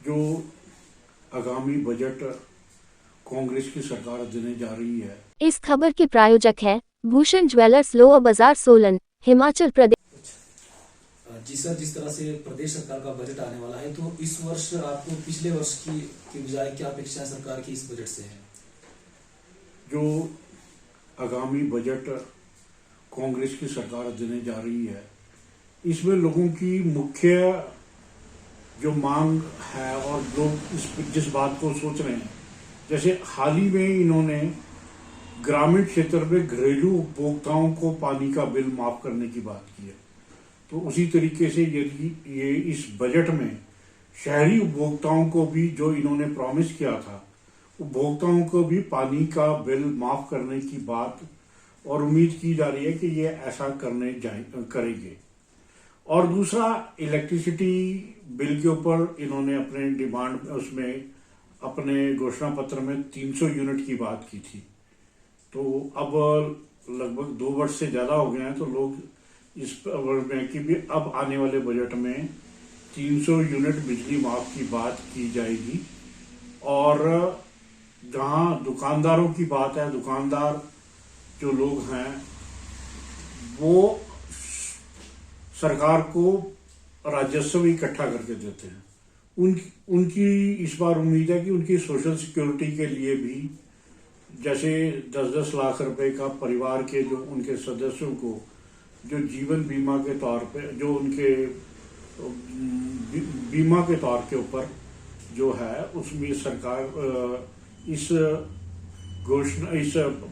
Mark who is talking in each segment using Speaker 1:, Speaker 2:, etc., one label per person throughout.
Speaker 1: जो आगामी बजट कांग्रेस की सरकार देने जा रही है।
Speaker 2: इस खबर के प्रायोजक है भूषण ज्वेलर्स, लोअर बाजार, सोलन, हिमाचल प्रदेश।
Speaker 3: जी सर, जिस तरह से प्रदेश सरकार का बजट आने वाला है, तो इस वर्ष आपको पिछले वर्ष की बजाय क्या अपेक्षा सरकार की इस बजट से है?
Speaker 1: जो आगामी बजट कांग्रेस की सरकार देने जा रही है, इसमें लोगों की मुख्य जो मांग है और लोग जिस बात को सोच रहे हैं, जैसे हाल ही में इन्होंने ग्रामीण क्षेत्र में घरेलू उपभोक्ताओं को पानी का बिल माफ करने की बात की है। तो उसी तरीके से यदि ये इस बजट में शहरी उपभोक्ताओं को भी जो इन्होंने प्रॉमिस किया था, उपभोक्ताओं को भी पानी का बिल माफ करने की बात और उम्मीद की जा रही है कि ये ऐसा करेंगे। और दूसरा, इलेक्ट्रिसिटी बिल के ऊपर इन्होंने अपने डिमांड उसमें अपने घोषणा पत्र में 300 यूनिट की बात की थी। तो अब लगभग 2 वर्ष से ज्यादा हो गए हैं, तो लोग इस में कि भी अब आने वाले बजट में 300 यूनिट बिजली माफ की बात की जाएगी। और जहां दुकानदारों की बात है, दुकानदार जो लोग हैं वो सरकार को राजस्व इकट्ठा करके देते हैं। उनकी इस बार उम्मीद है कि उनकी सोशल सिक्योरिटी के लिए भी, जैसे 10-10 लाख रुपए का परिवार के जो उनके सदस्यों को जो जीवन बीमा के तौर पे, जो उनके बीमा के तौर के ऊपर जो है, उसमें सरकार इस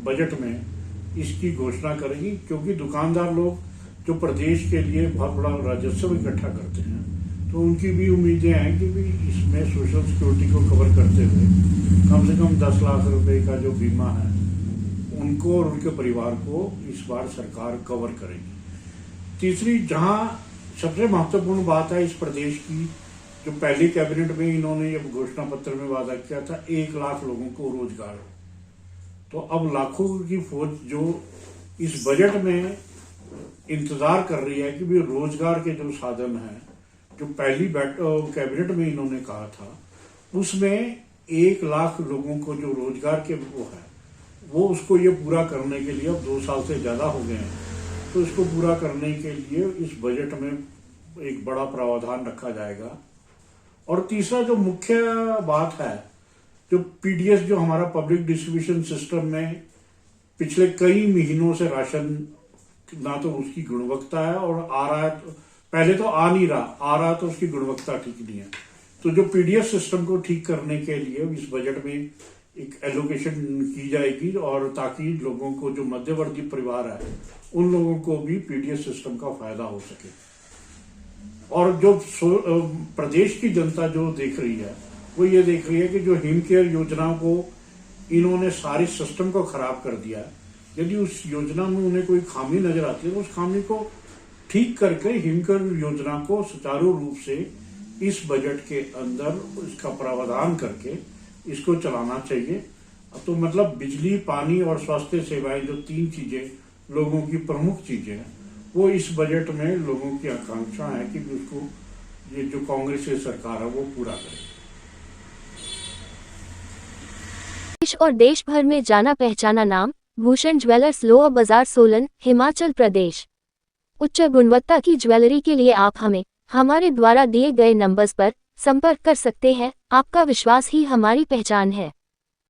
Speaker 1: बजट में इसकी घोषणा करेगी। क्योंकि दुकानदार लोग जो प्रदेश के लिए बहुत बड़ा राजस्व इकट्ठा करते हैं, तो उनकी भी उम्मीदें हैं कि भी इसमें सोशल सिक्योरिटी को कवर करते हुए कम से कम 10 लाख रुपए का जो बीमा है उनको और उनके परिवार को इस बार सरकार कवर करेगी। तीसरी, जहां सबसे महत्वपूर्ण बात है इस प्रदेश की, जो पहले कैबिनेट में इन्होंने ये घोषणा पत्र में वादा किया था 1 लाख लोगों को रोजगार, तो अब लाखों की फौज जो इस बजट में इंतजार कर रही है कि भी रोजगार के जो साधन हैं, जो पहली कैबिनेट में इन्होंने कहा था, उसमें 1 लाख लोगों को जो रोजगार के वो उसको ये पूरा करने के लिए अब 2 साल से ज्यादा हो गए हैं, तो इसको पूरा करने के लिए इस बजट में एक बड़ा प्रावधान रखा जाएगा। और तीसरा जो मुख्य बात है, जो पीडीएस, जो हमारा पब्लिक डिस्ट्रीब्यूशन सिस्टम में पिछले कई महीनों से राशन ना तो उसकी गुणवत्ता है और आ रहा है, पहले तो आ नहीं रहा, आ रहा तो उसकी गुणवत्ता ठीक नहीं है। तो जो पीडीएस सिस्टम को ठीक करने के लिए इस बजट में एक एलोकेशन की जाएगी, और ताकि लोगों को, जो मध्यवर्ती परिवार है, उन लोगों को भी पीडीएस सिस्टम का फायदा हो सके। और जो प्रदेश की जनता जो देख रही है, वो ये देख रही है कि जो हिम केयर योजना को इन्होंने सारे सिस्टम को खराब कर दिया है। यदि उस योजना में उन्हें कोई खामी नजर आती है, तो उस खामी को ठीक करके हिम केयर योजना को सुचारू रूप से इस बजट के अंदर इसका प्रावधान करके इसको चलाना चाहिए। तो मतलब बिजली, पानी और स्वास्थ्य सेवाएं, जो 3 चीजें लोगों की प्रमुख चीजें हैं, वो इस बजट में लोगों की आकांक्षा है कि उसको ये जो कांग्रेस की सरकार है वो पूरा करे।
Speaker 2: देश और देश भर में जाना पहचाना नाम भूषण ज्वेलर्स, लोअर बाजार, सोलन, हिमाचल प्रदेश। उच्च गुणवत्ता की ज्वेलरी के लिए आप हमारे द्वारा दिए गए नंबर्स पर संपर्क कर सकते हैं। आपका विश्वास ही हमारी पहचान है।